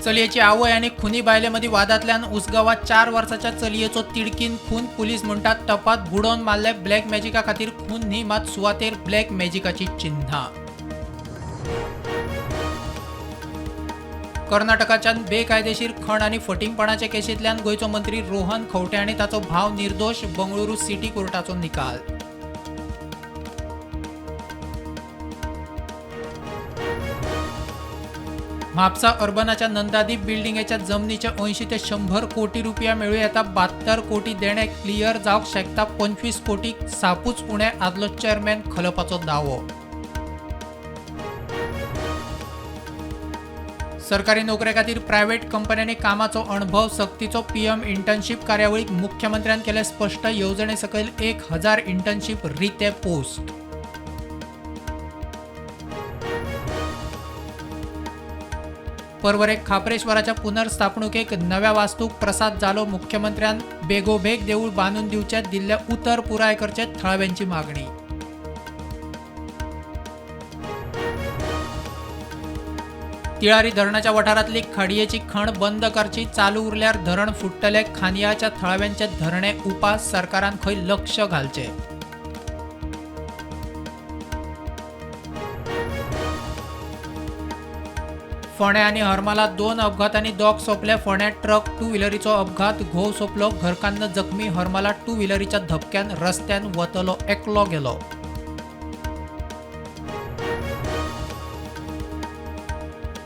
चलयेची आवय आणि खुनी बायलेमदी वादांतल्यान उसगावात 4 वर्साच्या चलयेचो तिडकीन खून. पुलीस म्हणटात टपात बुडोवन मारले. ब्लॅक मॅजिका खातीर खून न्ही, मात सुवातेर ब्लॅक मॅजिकाची चिन्हां. कर्नाटकाच्यान बेकायदेशीर खण आनी फटिंगपणाचे केशींतल्यान गोंयचो मंत्री रोहन खंवटे आनी ताचो भाव निर्दोश. बंगळुरू सिटी कोर्टाचो निकाल. म्हापसा अर्बनाच्या नंदादीप बिल्डिंगेच्या जमनीचे 80 ते 100 कोटी रुपया मेळूं येता. 72 कोटी देणे क्लियर जावंक शकता. 25 कोटीक सापूच उणे, आदलो चेअरमॅन खलपाचो दावो. सरकारी नोकरे खातीर प्रायव्हेट कंपन्यांनी कामाचो अणभव. सक्तीचो पीएम इंटर्नशीप कार्यावळीक मुख्यमंत्र्यान केलें स्पश्ट. येवजणे सकयल 1000 इंटर्नशीप रिते पोस्ट. परवरे खापरेश्वराच्या पुनर्स्थापणुकेक नव्या वास्तूक प्रसाद जालो. मुख्यमंत्र्यान बेगोबेग देऊळ बांदून दिवचे, दिल्ले उतर पुराय करचे, थळाव्यांची मागणी. तिळारी धरणाच्या वाठारांतली खाडयेची खण बंद करची. चालू उरल्यार धरण फुट्टले. खानियाच्या थळाव्यांचे धरणे उपास. सरकारान खंय लक्ष घालचे. फोंड्या आनी हरमाला 2 अपघातांनी दोग सोंपले. फोंड्यात ट्रक 2 व्हिलरीचो अपघात, घोव सोंपलो. घरकान्न जखमी. हरमाला 2 व्हिलरीच्या धपक्यान रस्त्यान वतलो एकलो गेलो.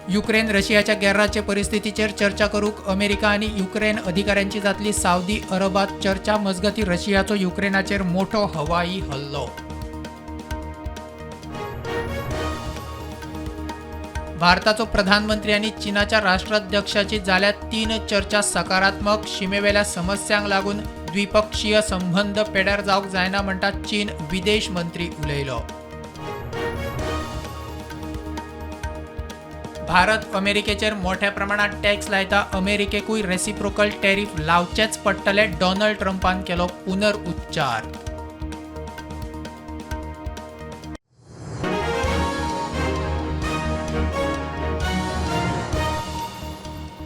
युक्रेन रशियाच्या गॅराचे परिस्थितीचेर चर्चा करूंक अमेरिका आनी युक्रेन अधिकाऱ्यांची जातली सावदी अरबात चर्चा. मजगती रशियाचो युक्रेनाचेर मोठो हवाई हल्लो. भारताचो प्रधानमंत्री आनी चीनाच्या राष्ट्राध्यक्षाची जाल्यात 3 चर्चा सकारात्मक. शिमेवेल्या समस्यांक लागून द्विपक्षीय संबंध पेड्यार जावंक जायना म्हणटा चीन विदेश मंत्री उलयलो. भारत अमेरिकेचेर मोठ्या प्रमाणात टॅक्स लायता. अमेरिकेकूय रेसिप्रोकल टॅरिफ लावचेच पडटले. डोनाल्ड ट्रम्पान केलो पुनरुच्चार.